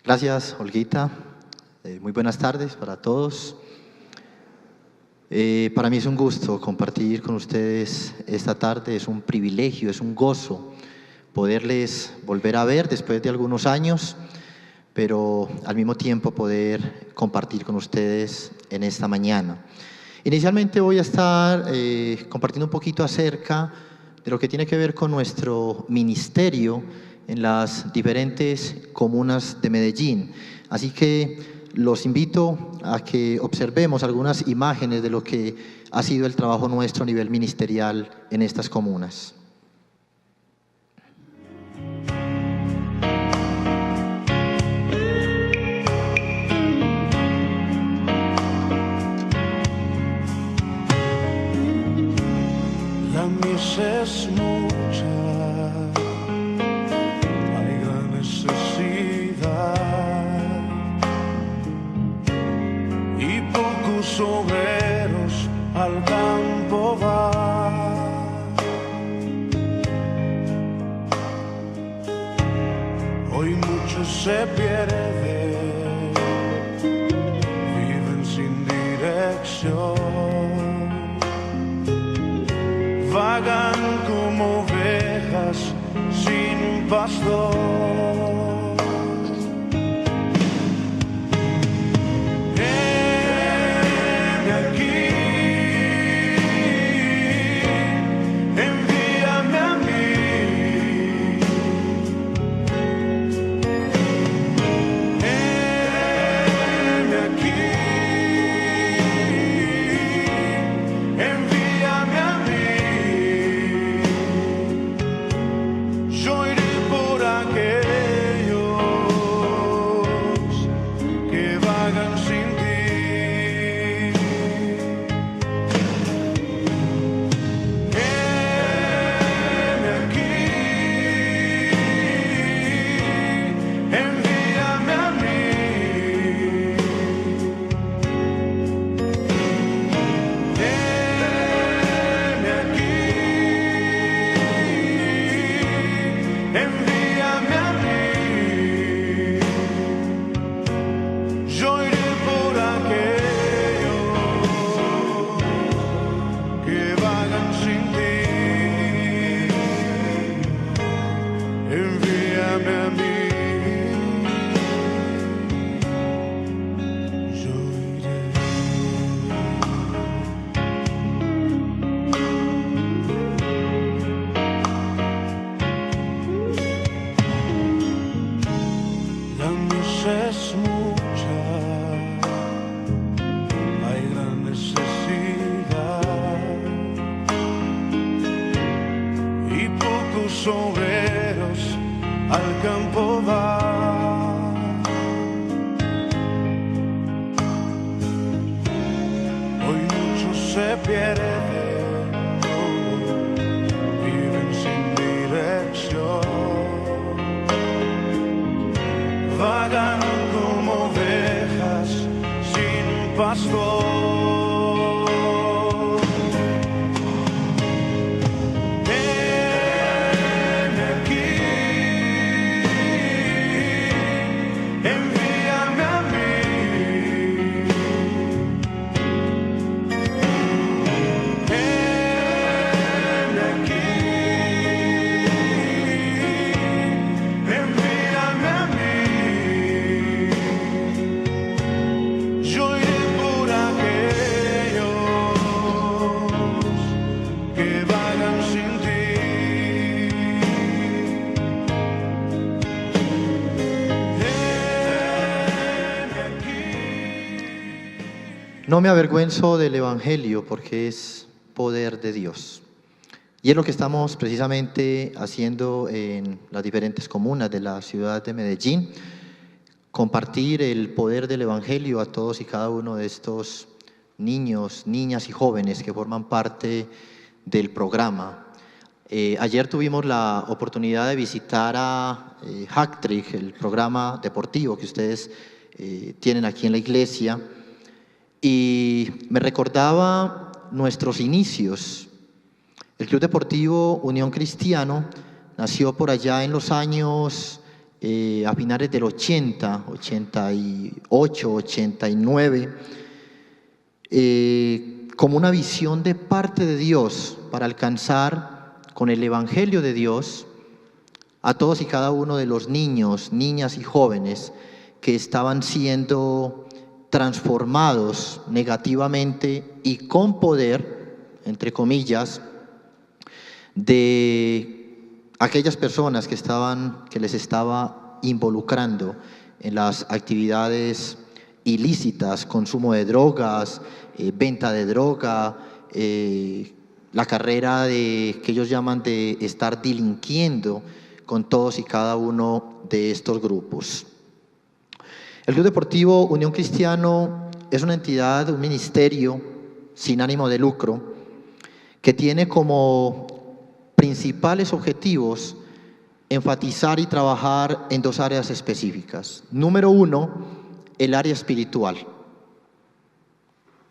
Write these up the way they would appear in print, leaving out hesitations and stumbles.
Gracias, Olguita. Muy buenas tardes para todos. Para mí es un gusto compartir con ustedes esta tarde, es un privilegio, es un gozo poderles volver a ver después de algunos años, pero al mismo tiempo poder compartir con ustedes en esta mañana. Inicialmente voy a estar compartiendo un poquito acerca de lo que tiene que ver con nuestro ministerio en las diferentes comunas de Medellín. Así que los invito a que observemos algunas imágenes de lo que ha sido el trabajo nuestro a nivel ministerial en estas comunas. La misa es mucha, hay gran necesidad y pocos obreros al campo van. Hoy muchos se pierden, viven sin dirección, vagan como ovejas sin pastor. Heme aquí, envíame a mí. Heme aquí, envíame a mí. Yo iré por aquellos que vagan sin ti. Heme aquí, envíame a mí. Heme aquí, envíame a mí. Yo iré por aquellos que vagan sin ti. Envíame a mí. Yo iré. La misa es mucha, hay gran necesidad y pocos obreros al campo van. Hoy muchos se pierden, viven sin dirección, vagan como ovejas sin pastor. Heme aquí, envíame a mí. Heme aquí, envíame a mí. Yo iré por aquellos que vagan sin ti. Heme aquí. No me avergüenzo del Evangelio porque es poder de Dios. Y es lo que estamos precisamente haciendo en las diferentes comunas de la ciudad de Medellín. Compartir el poder del Evangelio a todos y cada uno de estos niños, niñas y jóvenes que forman parte del programa. Ayer tuvimos la oportunidad de visitar a Hacktrick, el programa deportivo que ustedes tienen aquí en la iglesia, y me recordaba nuestros inicios. El Club Deportivo Unión Cristiano nació por allá en los años a finales del 80, 88, 89, como una visión de parte de Dios para alcanzar con el Evangelio de Dios a todos y cada uno de los niños, niñas y jóvenes que estaban siendo transformados negativamente y con poder, entre comillas, de aquellas personas que les estaba involucrando en las actividades ilícitas, consumo de drogas, venta de droga, la carrera que ellos llaman de estar delinquiendo con todos y cada uno de estos grupos. El Club Deportivo Unión Cristiano es una entidad, un ministerio sin ánimo de lucro que tiene como principales objetivos enfatizar y trabajar en dos áreas específicas. Número uno, el área espiritual.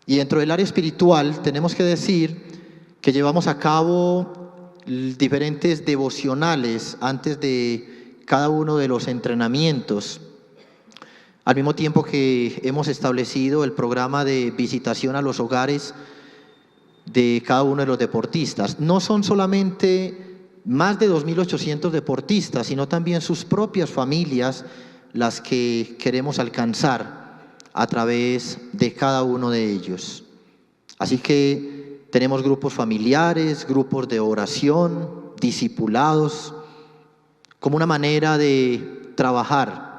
Y dentro del área espiritual tenemos que decir que llevamos a cabo diferentes devocionales antes de cada uno de los entrenamientos, al mismo tiempo que hemos establecido el programa de visitación a los hogares de cada uno de los deportistas. No son solamente más de 2.800 deportistas, sino también sus propias familias las que queremos alcanzar a través de cada uno de ellos. Así que tenemos grupos familiares, grupos de oración, discipulados, como una manera de trabajar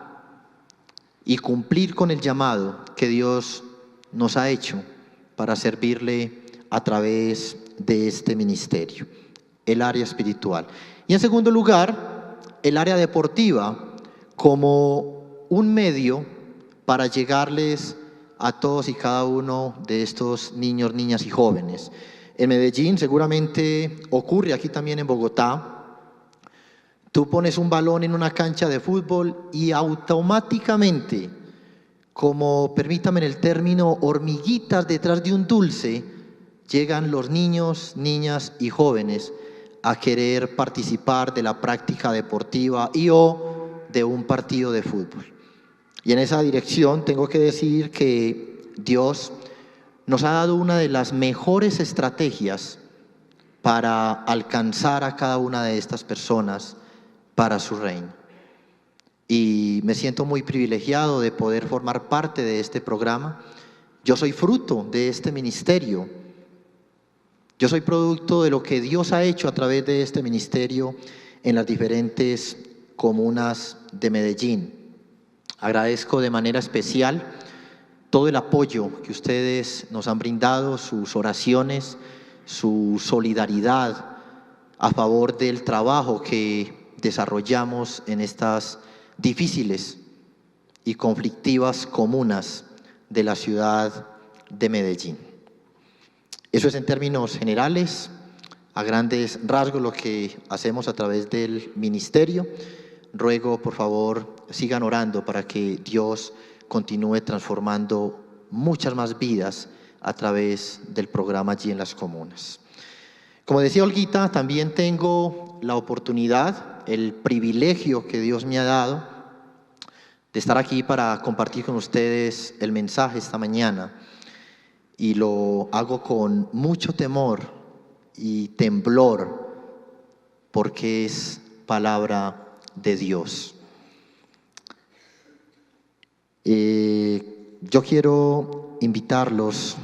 y cumplir con el llamado que Dios nos ha hecho para servirle a través de este ministerio, el área espiritual. Y en segundo lugar, el área deportiva como un medio para llegarles a todos y cada uno de estos niños, niñas y jóvenes. En Medellín seguramente ocurre, aquí también en Bogotá. Tú pones un balón en una cancha de fútbol y automáticamente, como permítame el término, hormiguitas detrás de un dulce, llegan los niños, niñas y jóvenes a querer participar de la práctica deportiva y o de un partido de fútbol. Y en esa dirección tengo que decir que Dios nos ha dado una de las mejores estrategias para alcanzar a cada una de estas personas para su reino. Y me siento muy privilegiado de poder formar parte de este programa. Yo soy fruto de este ministerio. Yo soy producto de lo que Dios ha hecho a través de este ministerio en las diferentes comunas de Medellín. Agradezco de manera especial todo el apoyo que ustedes nos han brindado, sus oraciones, su solidaridad a favor del trabajo que desarrollamos en estas difíciles y conflictivas comunas de la ciudad de Medellín. Eso es en términos generales, a grandes rasgos, lo que hacemos a través del ministerio. Ruego, por favor, sigan orando para que Dios continúe transformando muchas más vidas a través del programa allí en las comunas. Como decía Olguita, también tengo la oportunidad, el privilegio que Dios me ha dado de estar aquí para compartir con ustedes el mensaje esta mañana. Y lo hago con mucho temor y temblor porque es palabra de Dios. Yo quiero invitarlos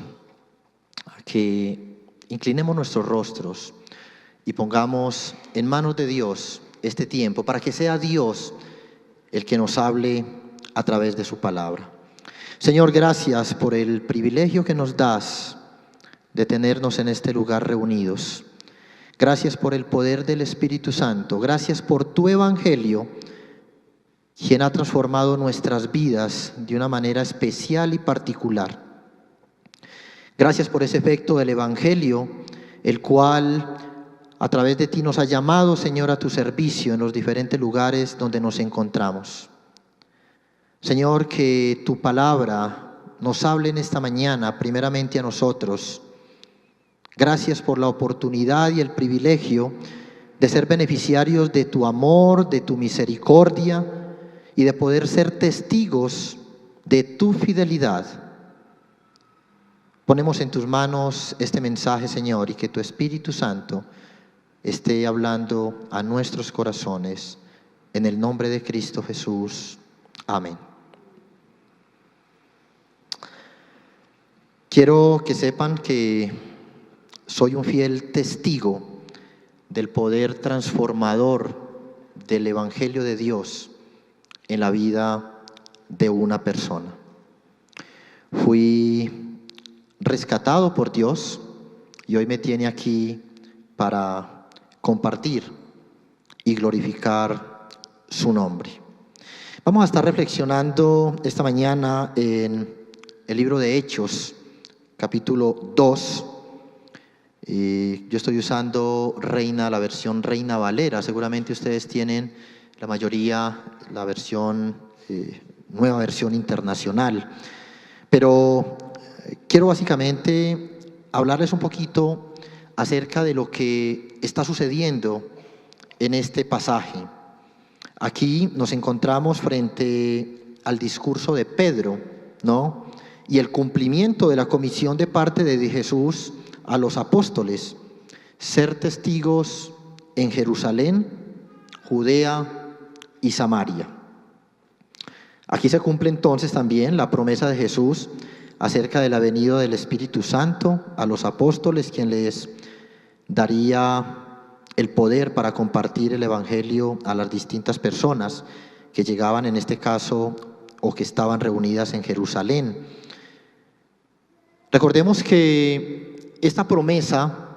a que inclinemos nuestros rostros y pongamos en manos de Dios este tiempo para que sea Dios el que nos hable a través de su palabra. Señor, gracias por el privilegio que nos das de tenernos en este lugar reunidos. Gracias por el poder del Espíritu Santo. Gracias por tu Evangelio, quien ha transformado nuestras vidas de una manera especial y particular. Gracias por ese efecto del Evangelio, el cual a través de ti nos ha llamado, Señor, a tu servicio en los diferentes lugares donde nos encontramos. Señor, que tu palabra nos hable en esta mañana, primeramente a nosotros. Gracias por la oportunidad y el privilegio de ser beneficiarios de tu amor, de tu misericordia, y de poder ser testigos de tu fidelidad. Ponemos en tus manos este mensaje, Señor, y que tu Espíritu Santo esté hablando a nuestros corazones. En el nombre de Cristo Jesús. Amén. Quiero que sepan que soy un fiel testigo del poder transformador del Evangelio de Dios en la vida de una persona. Fui rescatado por Dios y hoy me tiene aquí para compartir y glorificar su nombre. Vamos a estar reflexionando esta mañana en el libro de Hechos, capítulo 2. Yo estoy usando la versión Reina Valera. Seguramente ustedes tienen, la mayoría, la versión, nueva versión internacional. Pero quiero básicamente hablarles un poquito acerca de lo que está sucediendo en este pasaje. Aquí nos encontramos frente al discurso de Pedro, ¿no? Y el cumplimiento de la comisión de parte de Jesús a los apóstoles, ser testigos en Jerusalén, Judea y Samaria. Aquí se cumple entonces también la promesa de Jesús acerca de la venida del Espíritu Santo a los apóstoles, quien les daría el poder para compartir el Evangelio a las distintas personas que llegaban, en este caso, o que estaban reunidas en Jerusalén. Recordemos que esta promesa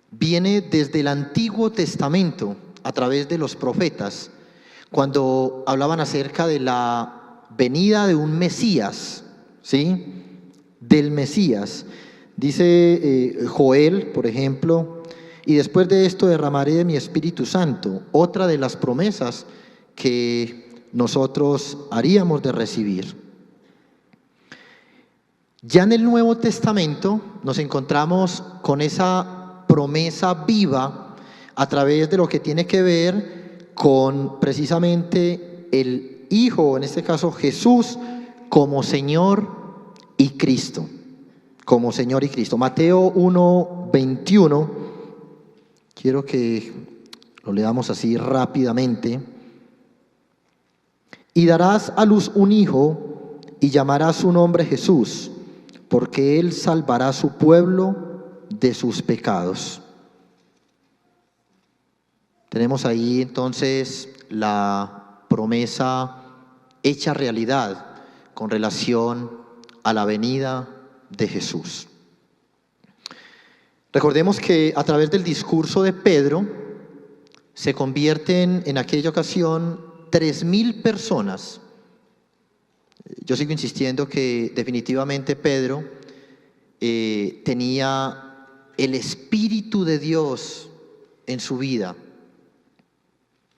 viene desde el Antiguo Testamento a través de los profetas, cuando hablaban acerca de la venida de un Mesías, ¿sí? Del Mesías. Dice Joel, por ejemplo, y después de esto derramaré de mi Espíritu Santo, otra de las promesas que nosotros haríamos de recibir. Ya en el Nuevo Testamento nos encontramos con esa promesa viva a través de lo que tiene que ver con precisamente el Hijo, en este caso Jesús, como Señor y Cristo. Como Señor y Cristo. Mateo 1:21. Quiero que lo leamos así rápidamente. Y darás a luz un hijo y llamarás su nombre Jesús, porque él salvará a su pueblo de sus pecados. Tenemos ahí entonces la promesa hecha realidad con relación a la venida de Jesús. Recordemos que a través del discurso de Pedro se convierten en aquella ocasión 3,000 personas. Yo sigo insistiendo que definitivamente Pedro tenía el Espíritu de Dios en su vida.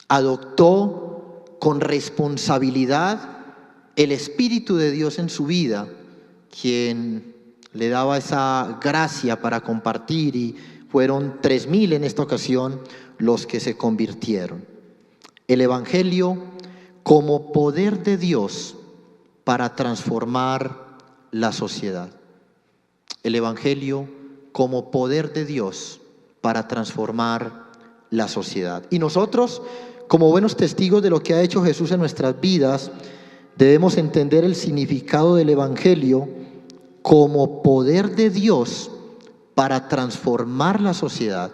Adoptó con responsabilidad el Espíritu de Dios en su vida, quien le daba esa gracia para compartir, y fueron 3,000 en esta ocasión los que se convirtieron. El Evangelio como poder de Dios para transformar la sociedad. El Evangelio como poder de Dios para transformar la sociedad. Y nosotros, como buenos testigos de lo que ha hecho Jesús en nuestras vidas, debemos entender el significado del Evangelio como poder de Dios para transformar la sociedad.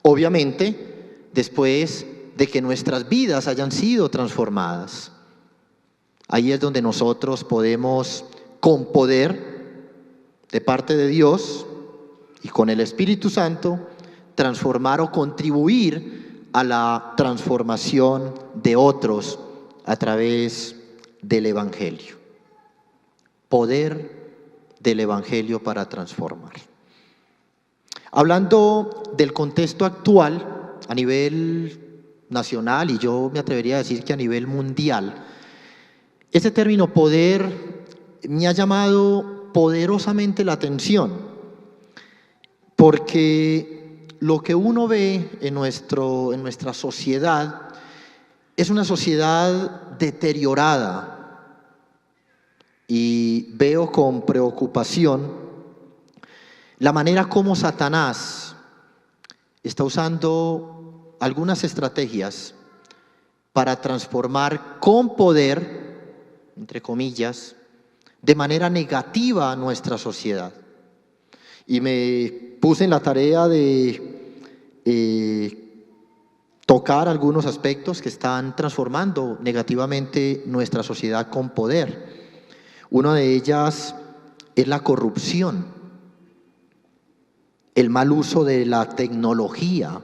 Obviamente, después de que nuestras vidas hayan sido transformadas. Ahí es donde nosotros podemos, con poder de parte de Dios y con el Espíritu Santo, transformar o contribuir a la transformación de otros a través del Evangelio. Poder del Evangelio para transformar. Hablando del contexto actual a nivel nacional, y yo me atrevería a decir que a nivel mundial, este término poder me ha llamado poderosamente la atención, porque lo que uno ve en nuestra sociedad Es una sociedad deteriorada y veo con preocupación la manera como Satanás está usando algunas estrategias para transformar con poder, entre comillas, de manera negativa a nuestra sociedad. Y me puse en la tarea de tocar algunos aspectos que están transformando negativamente nuestra sociedad con poder. Una de ellas es la corrupción, el mal uso de la tecnología.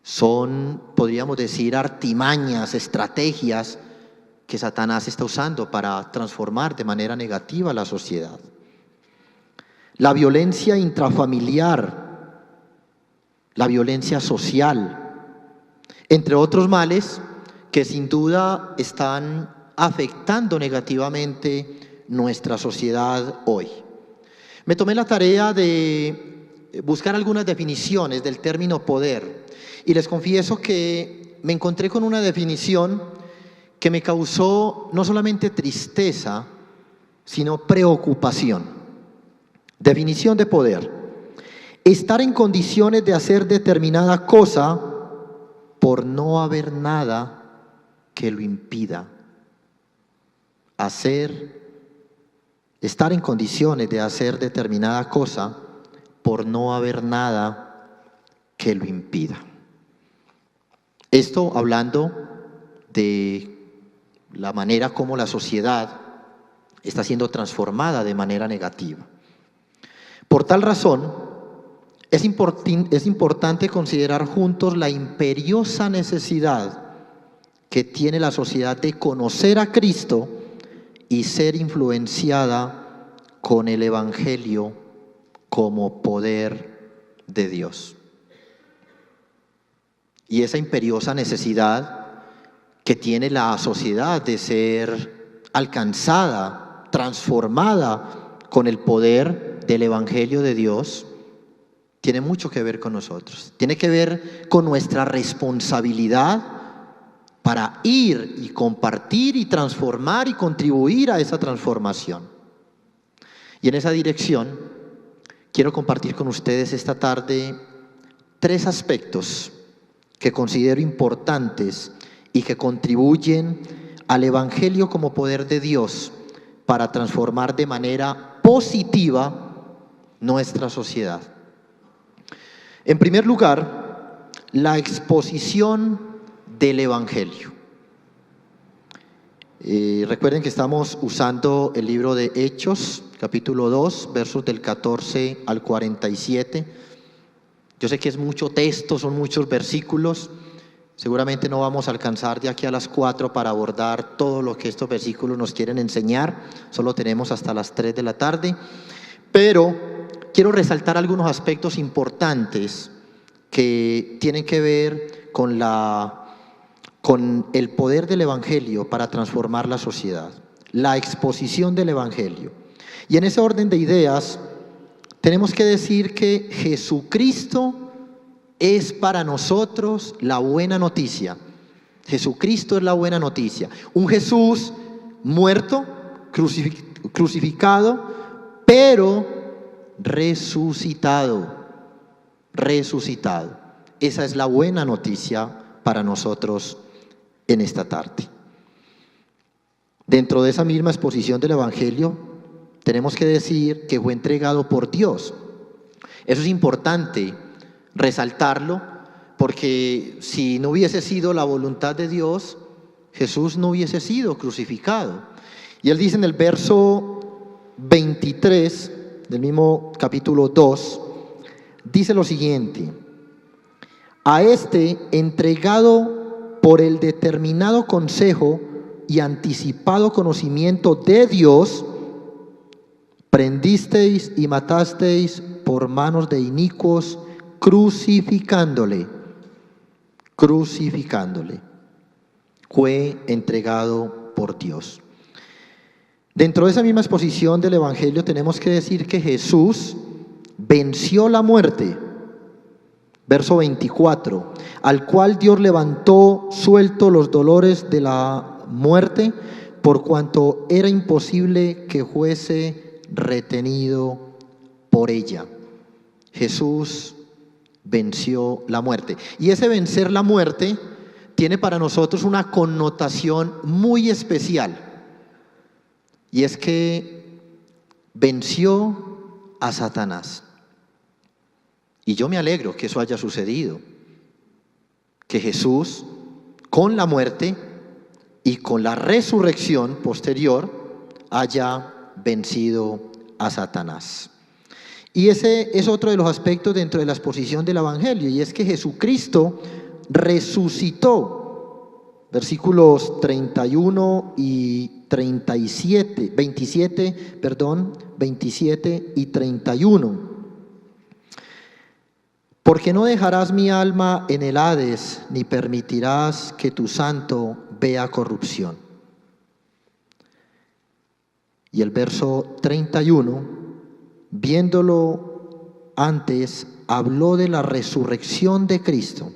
Son, podríamos decir, artimañas, estrategias que Satanás está usando para transformar de manera negativa la sociedad. La violencia intrafamiliar, la violencia social, entre otros males que sin duda están afectando negativamente nuestra sociedad hoy. Me tomé la tarea de buscar algunas definiciones del término poder y les confieso que me encontré con una definición que me causó no solamente tristeza, sino preocupación. Definición de poder: estar en condiciones de hacer determinada cosa por no haber nada que lo impida. Estar en condiciones de hacer determinada cosa por no haber nada que lo impida. Esto hablando de la manera como la sociedad está siendo transformada de manera negativa. Por tal razón, es importante considerar juntos la imperiosa necesidad que tiene la sociedad de conocer a Cristo y ser influenciada con el Evangelio como poder de Dios. Y esa imperiosa necesidad que tiene la sociedad de ser alcanzada, transformada con el poder del Evangelio de Dios, tiene mucho que ver con nosotros. Tiene que ver con nuestra responsabilidad para ir y compartir y transformar y contribuir a esa transformación. Y en esa dirección quiero compartir con ustedes esta tarde 3 aspectos que considero importantes y que contribuyen al Evangelio como poder de Dios para transformar de manera positiva nuestra sociedad. En primer lugar, la exposición del Evangelio. Recuerden que estamos usando el libro de Hechos, capítulo 2, versos del 14 al 47. Yo sé que es mucho texto, son muchos versículos. Seguramente no vamos a alcanzar de aquí a las 4 para abordar todo lo que estos versículos nos quieren enseñar. Solo tenemos hasta las 3 de la tarde. Pero quiero resaltar algunos aspectos importantes que tienen que ver con el poder del Evangelio para transformar la sociedad. La exposición del Evangelio. Y en ese orden de ideas, tenemos que decir que Jesucristo es para nosotros la buena noticia. Jesucristo es la buena noticia. Un Jesús muerto, crucificado, pero resucitado. Esa es la buena noticia para nosotros en esta tarde. Dentro de esa misma exposición del Evangelio, tenemos que decir que fue entregado por Dios. Eso es importante resaltarlo, porque si no hubiese sido la voluntad de Dios, Jesús no hubiese sido crucificado. Y él dice en el verso 23 del mismo capítulo 2, dice lo siguiente: a este entregado por el determinado consejo y anticipado conocimiento de Dios, prendisteis y matasteis por manos de inicuos, crucificándole. Fue entregado por Dios. Dentro de esa misma exposición del Evangelio tenemos que decir que Jesús venció la muerte Verso 24, al cual Dios levantó suelto los dolores de la muerte, por cuanto era imposible que fuese retenido por ella. Jesús venció la muerte. Y ese vencer la muerte tiene para nosotros una connotación muy especial. Y es que venció a Satanás. Y yo me alegro que eso haya sucedido. Que Jesús, con la muerte y con la resurrección posterior, haya vencido a Satanás. Y ese es otro de los aspectos dentro de la exposición del Evangelio, y es que Jesucristo resucitó. Versículos 31 y 27 y 31. Porque no dejarás mi alma en el Hades, ni permitirás que tu santo vea corrupción. Y el verso 31, viéndolo antes, habló de la resurrección de Cristo,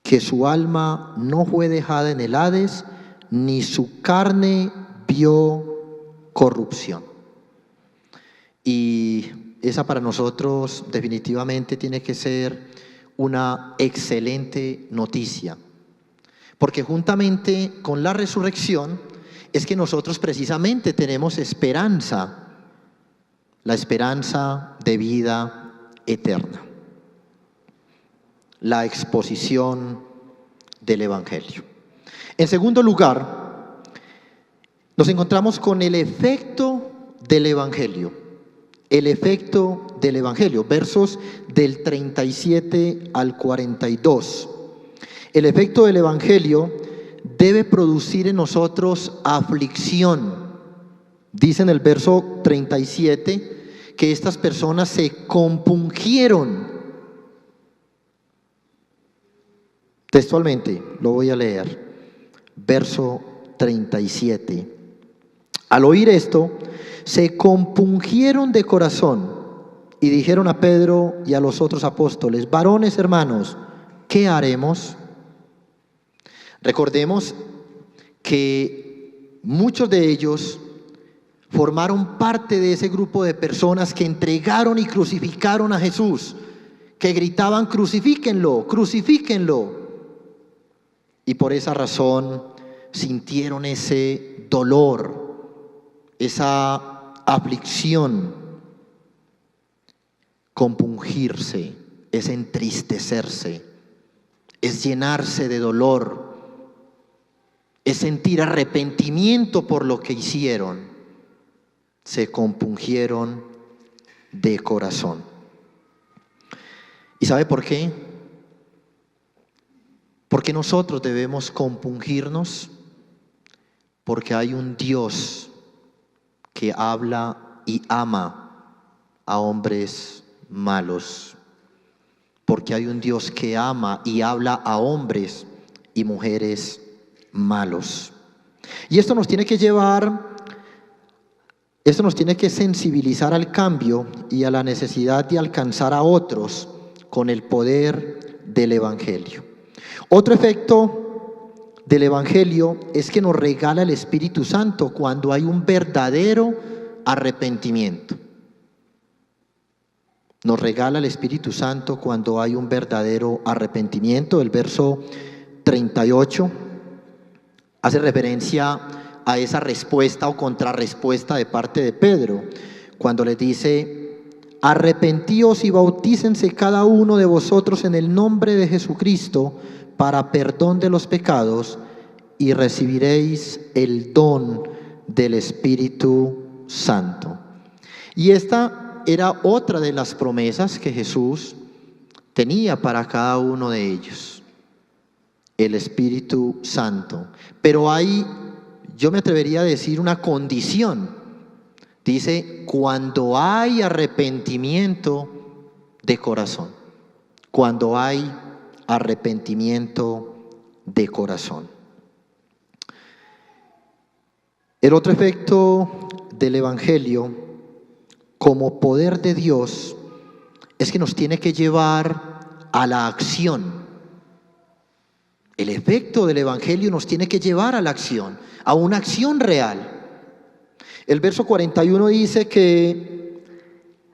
que su alma no fue dejada en el Hades, ni su carne vio corrupción. Y esa para nosotros definitivamente tiene que ser una excelente noticia, porque juntamente con la resurrección es que nosotros precisamente tenemos esperanza, la esperanza de vida eterna, la exposición del Evangelio. En segundo lugar, nos encontramos con el efecto del Evangelio. El efecto del Evangelio, versos del 37 al 42. El efecto del Evangelio debe producir en nosotros aflicción. Dice en el verso 37 que estas personas se compungieron. Textualmente lo voy a leer. Verso 37. Al oír esto, se compungieron de corazón y dijeron a Pedro y a los otros apóstoles: varones hermanos, ¿qué haremos? Recordemos que muchos de ellos formaron parte de ese grupo de personas que entregaron y crucificaron a Jesús, que gritaban: crucifíquenlo, crucifíquenlo. Y por esa razón sintieron ese dolor, esa aflicción. Compungirse es entristecerse, es llenarse de dolor, es sentir arrepentimiento por lo que hicieron. Se compungieron de corazón. ¿Y sabe por qué? Porque nosotros debemos compungirnos, porque hay un Dios que habla y ama a hombres malos, porque hay un Dios que ama y habla a hombres y mujeres malos. Y esto nos tiene que llevar, esto nos tiene que sensibilizar al cambio y a la necesidad de alcanzar a otros con el poder del Evangelio. Otro efecto del Evangelio es que nos regala el Espíritu Santo cuando hay un verdadero arrepentimiento. Nos regala el Espíritu Santo cuando hay un verdadero arrepentimiento. El verso 38 hace referencia a esa respuesta o contrarrespuesta de parte de Pedro, cuando les dice: arrepentíos y bautícense cada uno de vosotros en el nombre de Jesucristo para perdón de los pecados, y recibiréis el don del Espíritu Santo. Y esta era otra de las promesas que Jesús tenía para cada uno de ellos, el Espíritu Santo. Pero hay, yo me atrevería a decir, una condición. Dice: cuando hay arrepentimiento de corazón. Cuando hay arrepentimiento de corazón. El otro efecto del Evangelio como poder de Dios es que nos tiene que llevar a la acción. El efecto del Evangelio nos tiene que llevar a la acción, a una acción real. El verso 41 dice que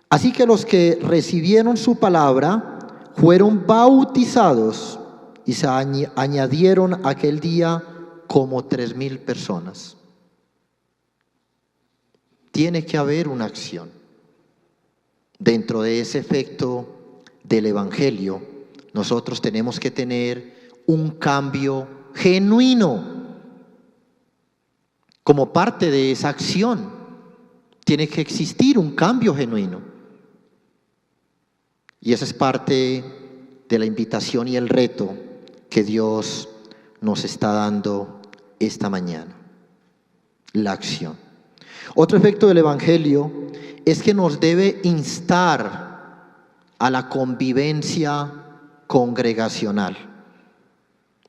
así que los que recibieron su palabra fueron bautizados y se añadieron aquel día como 3,000 personas. Tiene que haber una acción. Dentro de ese efecto del Evangelio, nosotros tenemos que tener un cambio genuino. Como parte de esa acción, tiene que existir un cambio genuino. Y esa es parte de la invitación y el reto que Dios nos está dando esta mañana. La acción. Otro efecto del Evangelio es que nos debe instar a la convivencia congregacional.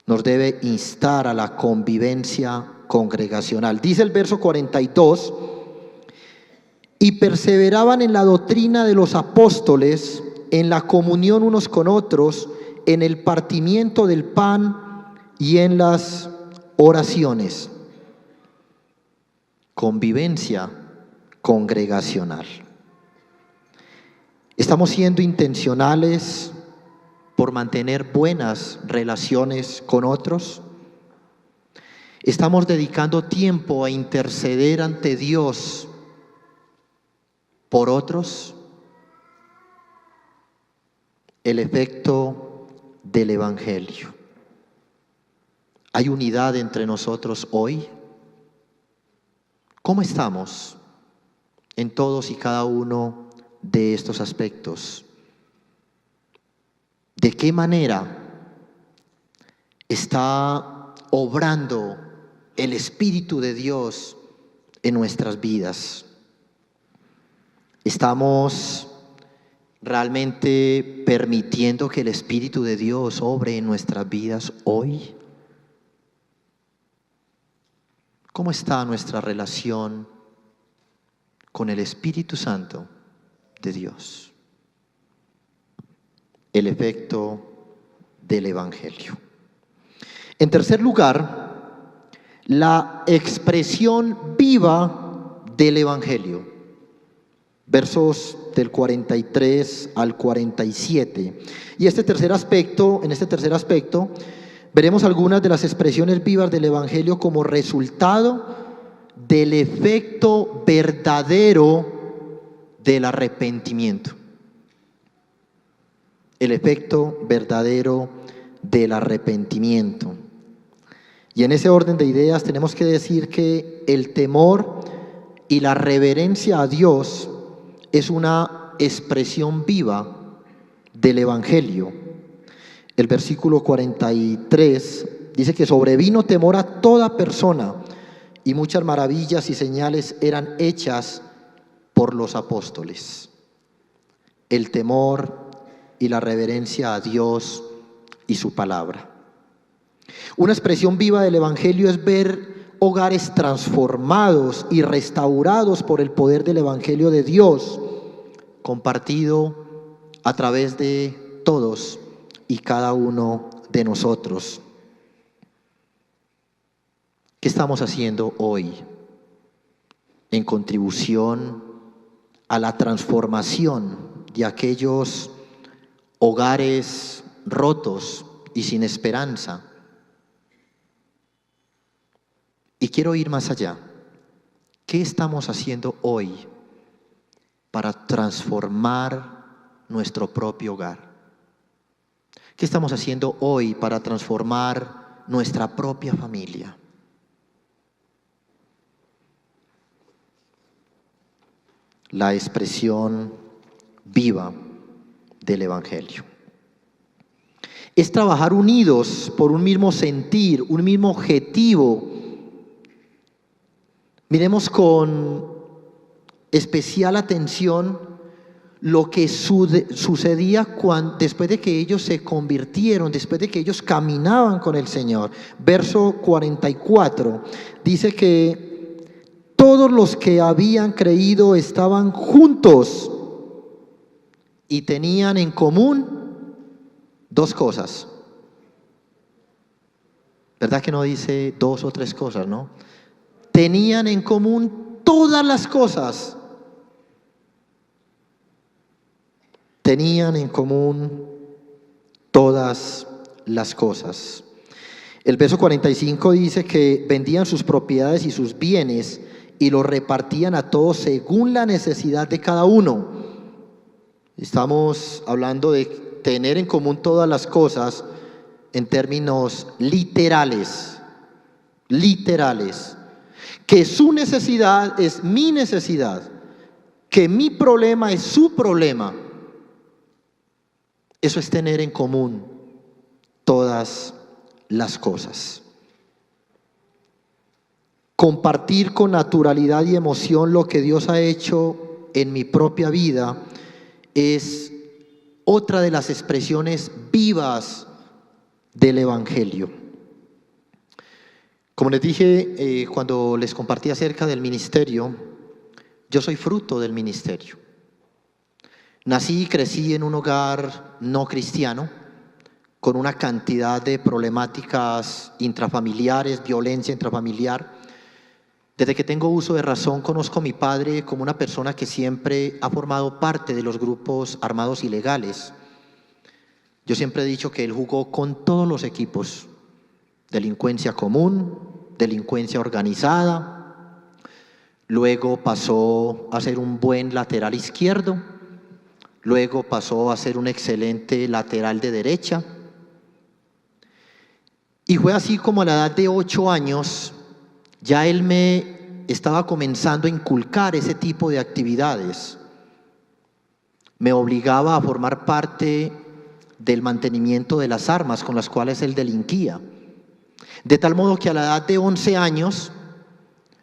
Nos debe instar a la convivencia congregacional. Dice el verso 42, y perseveraban en la doctrina de los apóstoles, en la comunión unos con otros, en el partimiento del pan y en las oraciones. Convivencia congregacional. Estamos siendo intencionales por mantener buenas relaciones con otros. Estamos dedicando tiempo a interceder ante Dios por otros. El efecto del Evangelio. ¿Hay unidad entre nosotros hoy? ¿Cómo estamos en todos y cada uno de estos aspectos? ¿De qué manera está obrando el Espíritu de Dios en nuestras vidas? ¿Estamos realmente permitiendo que el Espíritu de Dios obre en nuestras vidas hoy? ¿Cómo está nuestra relación con el Espíritu Santo de Dios? El efecto del Evangelio. En tercer lugar, la expresión viva del Evangelio. Versos del 43 al 47. Y en este tercer aspecto, veremos algunas de las expresiones vivas del Evangelio como resultado del efecto verdadero del arrepentimiento. El efecto verdadero del arrepentimiento. Y en ese orden de ideas tenemos que decir que el temor y la reverencia a Dios es una expresión viva del Evangelio. El versículo 43 dice que sobrevino temor a toda persona y muchas maravillas y señales eran hechas por los apóstoles. El temor y la reverencia a Dios y su palabra. Una expresión viva del Evangelio es ver hogares transformados y restaurados por el poder del Evangelio de Dios, compartido a través de todos y cada uno de nosotros. ¿Qué estamos haciendo hoy en contribución a la transformación de aquellos hogares rotos y sin esperanza? Y quiero ir más allá. ¿Qué estamos haciendo hoy para transformar nuestro propio hogar? ¿Qué estamos haciendo hoy para transformar nuestra propia familia? La expresión viva del Evangelio es trabajar unidos por un mismo sentir, un mismo objetivo. Miremos con especial atención lo que sucedía después de que ellos se convirtieron, después de que ellos caminaban con el Señor. Verso 44 dice que todos los que habían creído estaban juntos y tenían en común dos cosas. ¿Verdad que no dice dos o tres cosas, no? Tenían en común todas las cosas. Tenían en común todas las cosas. El verso 45 dice que vendían sus propiedades y sus bienes y los repartían a todos según la necesidad de cada uno. Estamos hablando de tener en común todas las cosas en términos literales, que su necesidad es mi necesidad, que mi problema es su problema. Eso es tener en común todas las cosas. Compartir con naturalidad y emoción lo que Dios ha hecho en mi propia vida es otra de las expresiones vivas del Evangelio. Como les dije cuando les compartí acerca del ministerio, yo soy fruto del ministerio. Nací y crecí en un hogar no cristiano, con una cantidad de problemáticas intrafamiliares, violencia intrafamiliar. Desde que tengo uso de razón, conozco a mi padre como una persona que siempre ha formado parte de los grupos armados ilegales. Yo siempre he dicho que él jugó con todos los equipos: delincuencia común, delincuencia organizada. Luego pasó a ser un buen lateral izquierdo. Luego pasó a ser un excelente lateral de derecha. Y fue así como a la edad de 8 años, ya él me estaba comenzando a inculcar ese tipo de actividades. Me obligaba a formar parte del mantenimiento de las armas con las cuales él delinquía. De tal modo que a la edad de 11 años,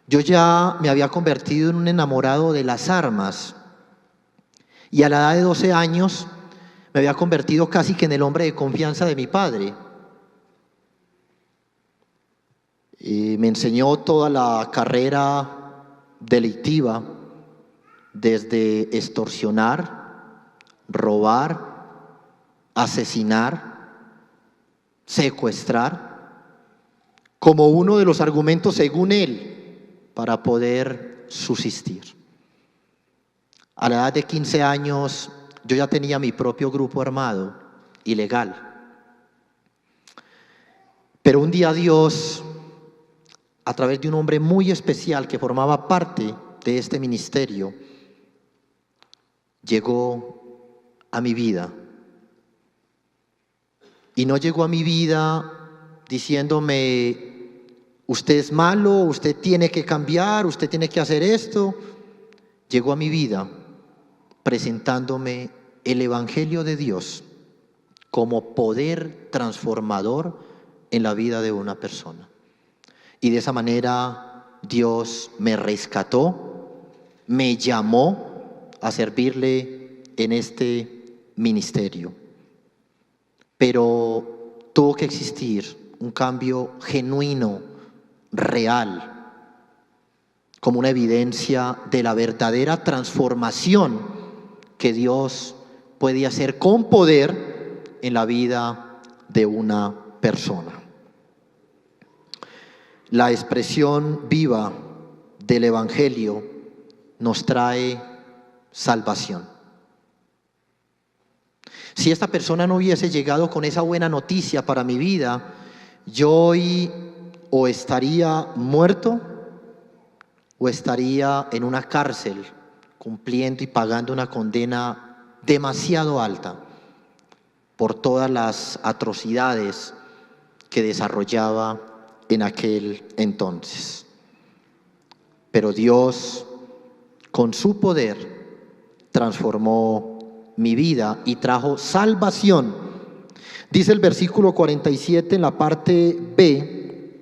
yo ya me había convertido en un enamorado de las armas. Y a la edad de 12 años, me había convertido casi que en el hombre de confianza de mi padre. Me enseñó toda la carrera delictiva, desde extorsionar, robar, asesinar, secuestrar, como uno de los argumentos, según él, para poder subsistir. A la edad de 15 años, yo ya tenía mi propio grupo armado, ilegal. Pero un día Dios, a través de un hombre muy especial que formaba parte de este ministerio, llegó a mi vida. Y no llegó a mi vida diciéndome: usted es malo, usted tiene que cambiar, usted tiene que hacer esto. Llegó a mi vida presentándome el Evangelio de Dios como poder transformador en la vida de una persona. Y de esa manera Dios me rescató, me llamó a servirle en este ministerio. Pero tuvo que existir un cambio genuino, real, como una evidencia de la verdadera transformación que Dios puede hacer con poder en la vida de una persona. La expresión viva del Evangelio nos trae salvación. Si esta persona no hubiese llegado con esa buena noticia para mi vida, yo hoy o estaría muerto o estaría en una cárcel cumpliendo y pagando una condena demasiado alta por todas las atrocidades que desarrollaba en aquel entonces. Pero Dios, con su poder, transformó mi vida y trajo salvación. Dice el versículo 47 en la parte B: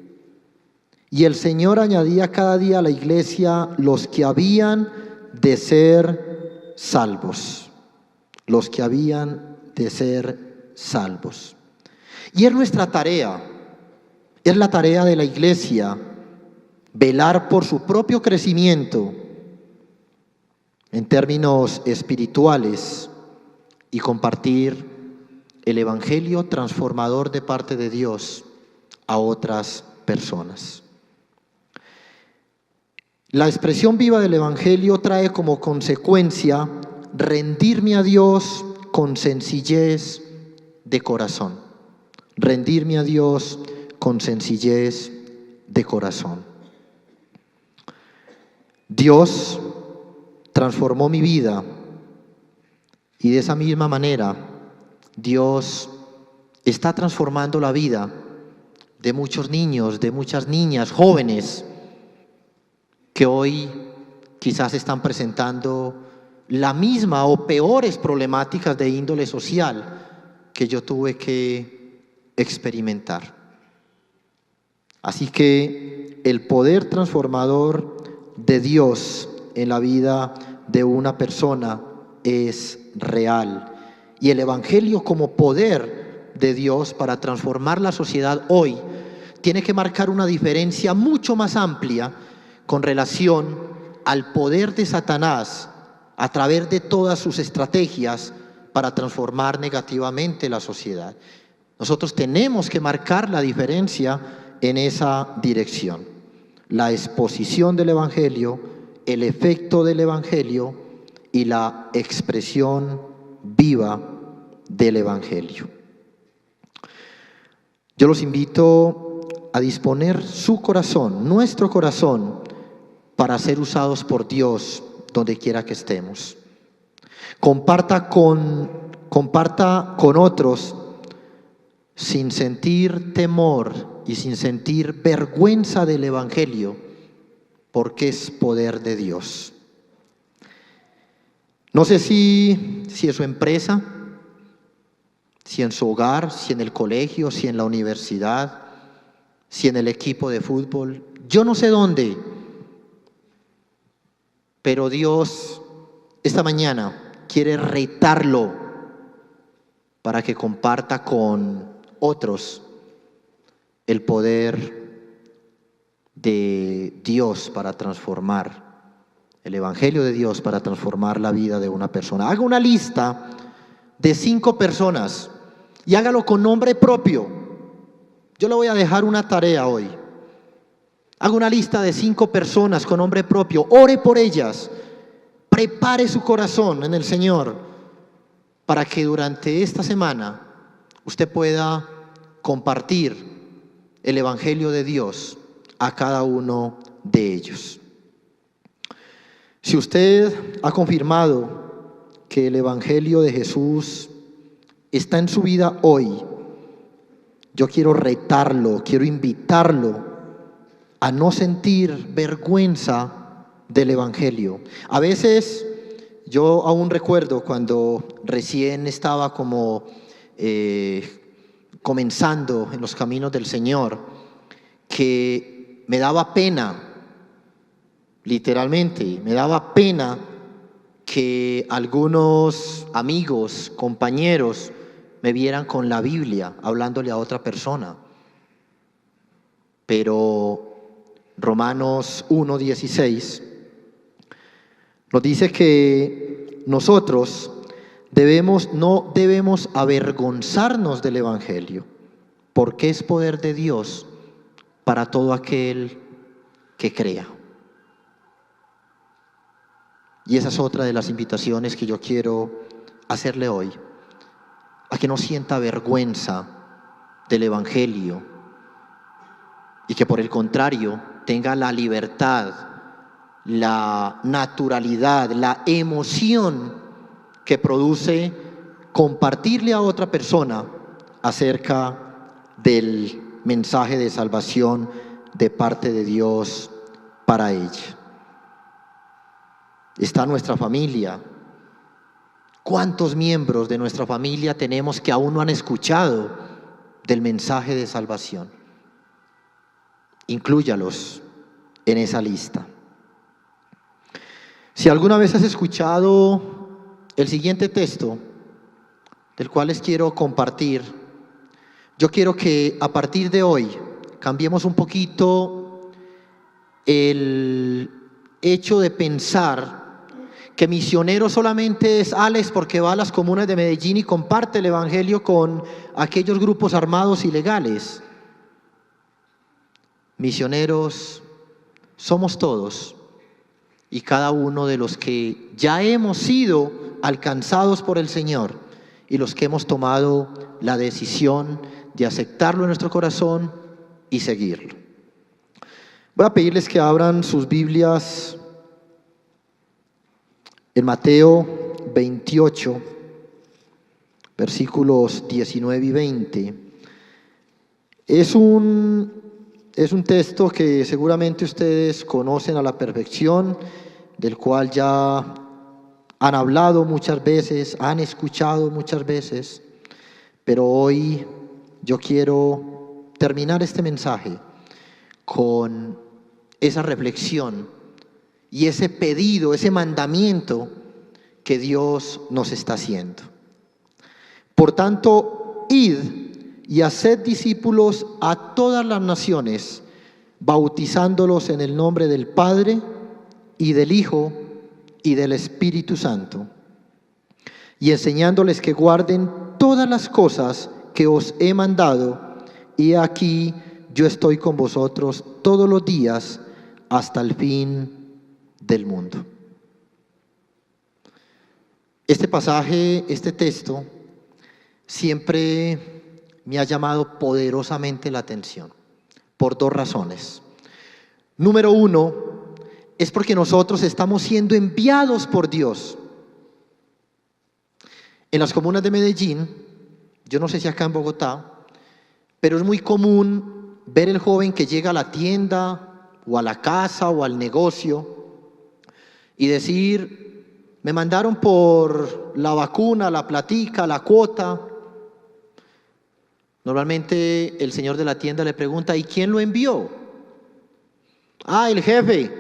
y el Señor añadía cada día a la iglesia los que habían de ser salvos. Los que habían de ser salvos. Y es nuestra tarea, es la tarea de la iglesia, velar por su propio crecimiento en términos espirituales, y compartir el Evangelio transformador de parte de Dios a otras personas. La expresión viva del Evangelio trae como consecuencia rendirme a Dios con sencillez de corazón. Rendirme a Dios con sencillez de corazón. Dios transformó mi vida y de esa misma manera Dios está transformando la vida de muchos niños, de muchas niñas, jóvenes que hoy quizás están presentando la misma o peores problemáticas de índole social que yo tuve que experimentar. Así que el poder transformador de Dios en la vida de una persona es real. Y el Evangelio como poder de Dios para transformar la sociedad hoy tiene que marcar una diferencia mucho más amplia con relación al poder de Satanás a través de todas sus estrategias para transformar negativamente la sociedad. Nosotros tenemos que marcar la diferencia en esa dirección. La exposición del Evangelio, el efecto del Evangelio y la expresión viva del Evangelio. Yo los invito a disponer su corazón, nuestro corazón, para ser usados por Dios donde quiera que estemos. Comparta con otros sin sentir temor y sin sentir vergüenza del Evangelio, porque es poder de Dios. No sé si en su empresa, si en su hogar, si en el colegio, si en la universidad, si en el equipo de fútbol, yo no sé dónde, pero Dios esta mañana quiere retarlo para que comparta con otros el poder de Dios para transformar, el Evangelio de Dios para transformar la vida de una persona. Haga una lista de 5 personas y hágalo con nombre propio. Yo le voy a dejar una tarea hoy. Haga una lista de 5 personas con nombre propio, ore por ellas, prepare su corazón en el Señor para que durante esta semana usted pueda compartir el Evangelio de Dios a cada uno de ellos. Si usted ha confirmado que el Evangelio de Jesús está en su vida hoy, yo quiero retarlo, quiero invitarlo a no sentir vergüenza del Evangelio. A veces yo aún recuerdo cuando recién estaba como comenzando en los caminos del Señor, que me daba pena, literalmente, me daba pena que algunos amigos, compañeros, me vieran con la Biblia hablándole a otra persona. Pero Romanos 1:16 nos dice que nosotros no debemos avergonzarnos del Evangelio, porque es poder de Dios para todo aquel que crea. Y esa es otra de las invitaciones que yo quiero hacerle hoy, a que no sienta vergüenza del Evangelio y que por el contrario tenga la libertad, la naturalidad, la emoción que produce compartirle a otra persona acerca del mensaje de salvación de parte de Dios para ella. Está nuestra familia. ¿Cuántos miembros de nuestra familia tenemos que aún no han escuchado del mensaje de salvación? Inclúyalos en esa lista. Si alguna vez has escuchado el siguiente texto, del cual les quiero compartir, yo quiero que a partir de hoy cambiemos un poquito el hecho de pensar que misionero solamente es Alex porque va a las comunas de Medellín y comparte el evangelio con aquellos grupos armados ilegales. Misioneros somos todos y cada uno de los que ya hemos sido alcanzados por el Señor y los que hemos tomado la decisión de aceptarlo en nuestro corazón y seguirlo. Voy a pedirles que abran sus Biblias en Mateo 28, versículos 19 y 20. Es un texto que seguramente ustedes conocen a la perfección, del cual ya han hablado muchas veces, han escuchado muchas veces, pero hoy yo quiero terminar este mensaje con esa reflexión y ese pedido, ese mandamiento que Dios nos está haciendo. Por tanto, id y haced discípulos a todas las naciones, bautizándolos en el nombre del Padre y del Hijo y del Espíritu Santo, y enseñándoles que guarden todas las cosas que os he mandado, y aquí yo estoy con vosotros todos los días hasta el fin del mundo. Este pasaje, este texto, siempre me ha llamado poderosamente la atención por dos razones. Número uno, es porque nosotros estamos siendo enviados por Dios. En las comunas de Medellín, yo no sé si acá en Bogotá, pero es muy común ver el joven que llega a la tienda o a la casa o al negocio y decir: me mandaron por la vacuna, la platica, la cuota. Normalmente el señor de la tienda le pregunta: ¿y quién lo envió? Ah, el jefe,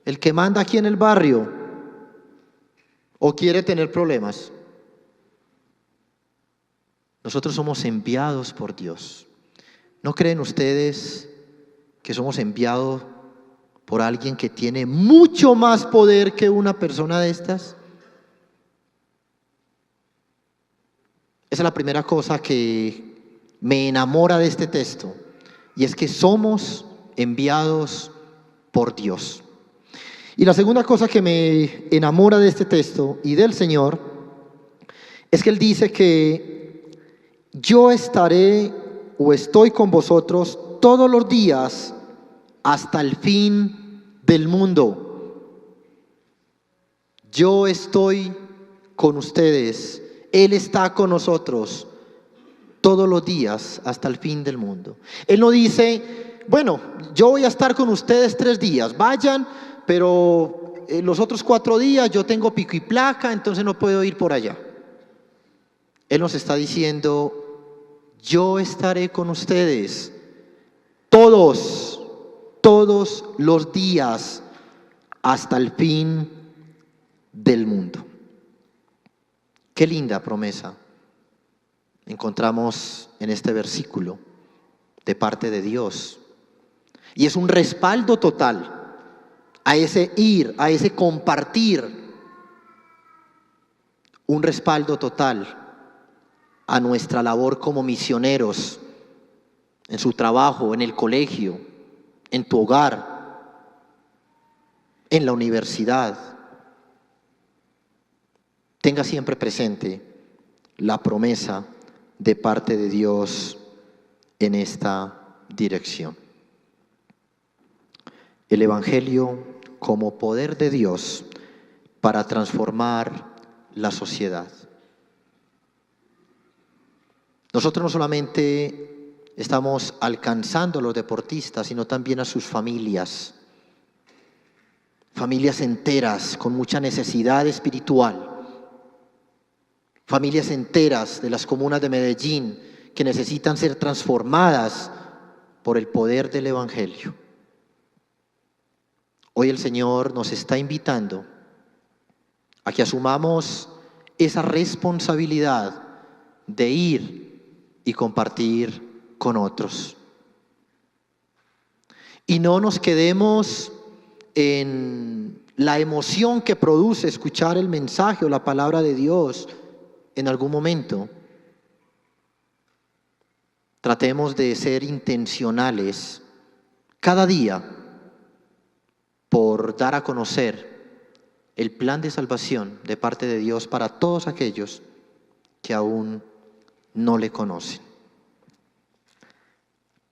el que manda aquí en el barrio, o quiere tener problemas. Nosotros somos enviados por Dios. ¿No creen ustedes que somos enviados por alguien que tiene mucho más poder que una persona de estas? Esa es la primera cosa que me enamora de este texto, y es que somos enviados por Dios. Y la segunda cosa que me enamora de este texto y del Señor es que Él dice que yo estaré o estoy con vosotros todos los días hasta el fin del mundo. Yo estoy con ustedes, Él está con nosotros todos los días hasta el fin del mundo. Él no dice: bueno, yo voy a estar con ustedes 3 días, vayan, pero los otros 4 días yo tengo pico y placa, entonces no puedo ir por allá. Él nos está diciendo: yo estaré con ustedes todos los días hasta el fin del mundo. Qué linda promesa encontramos en este versículo de parte de Dios. Y es un respaldo total a ese ir, a ese compartir. Un respaldo total a nuestra labor como misioneros, en su trabajo, en el colegio, en tu hogar, en la universidad. Tenga siempre presente la promesa de parte de Dios en esta dirección. El Evangelio como poder de Dios para transformar la sociedad. Nosotros no solamente estamos alcanzando a los deportistas, sino también a sus familias. Familias enteras con mucha necesidad espiritual. Familias enteras de las comunas de Medellín que necesitan ser transformadas por el poder del Evangelio. Hoy el Señor nos está invitando a que asumamos esa responsabilidad de ir y compartir con otros. Y no nos quedemos en la emoción que produce escuchar el mensaje o la palabra de Dios en algún momento. Tratemos de ser intencionales cada día por dar a conocer el plan de salvación de parte de Dios para todos aquellos que aún no le conocen.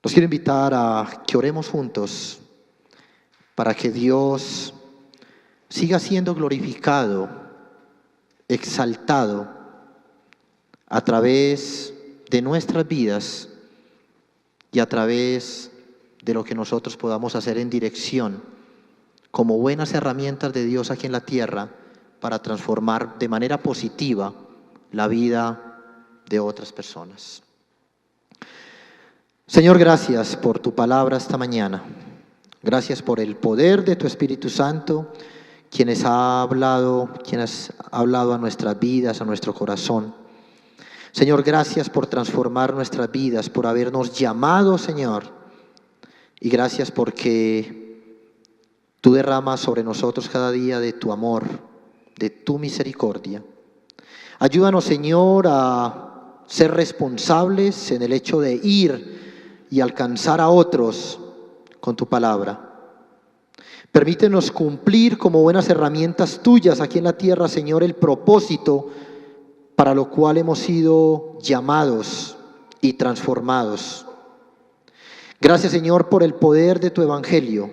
Los quiero invitar a que oremos juntos para que Dios siga siendo glorificado, exaltado a través de nuestras vidas y a través de lo que nosotros podamos hacer en dirección como buenas herramientas de Dios aquí en la tierra para transformar de manera positiva la vida de otras personas. Señor, gracias por tu palabra esta mañana. Gracias por el poder de tu Espíritu Santo, quien ha hablado a nuestras vidas, a nuestro corazón. Señor, gracias por transformar nuestras vidas, por habernos llamado, Señor. Y gracias porque tú derramas sobre nosotros cada día de tu amor, de tu misericordia. Ayúdanos, Señor, a ser responsables en el hecho de ir y alcanzar a otros con tu palabra. Permítenos cumplir como buenas herramientas tuyas aquí en la tierra, Señor, el propósito para lo cual hemos sido llamados y transformados. Gracias, Señor, por el poder de tu evangelio.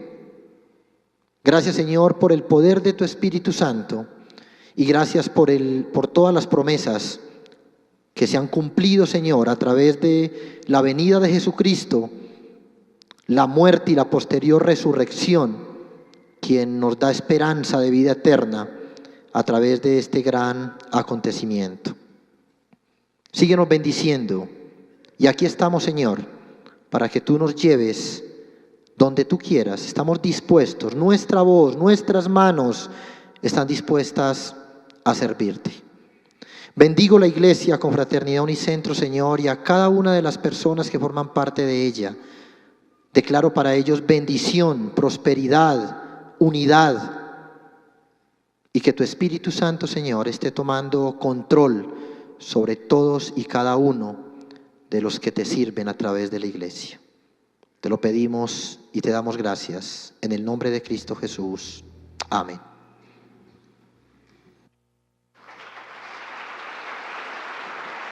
Gracias, Señor, por el poder de tu Espíritu Santo. Y gracias por todas las promesas que se han cumplido, Señor, a través de la venida de Jesucristo, la muerte y la posterior resurrección, quien nos da esperanza de vida eterna a través de este gran acontecimiento. Síguenos bendiciendo. Y aquí estamos, Señor, para que tú nos lleves donde tú quieras. Estamos dispuestos, nuestra voz, nuestras manos están dispuestas a servirte. Bendigo la iglesia con Fraternidad Unicentro, Señor, y a cada una de las personas que forman parte de ella. Declaro para ellos bendición, prosperidad, unidad, y que tu Espíritu Santo, Señor, esté tomando control sobre todos y cada uno de los que te sirven a través de la iglesia. Te lo pedimos y te damos gracias en el nombre de Cristo Jesús. Amén.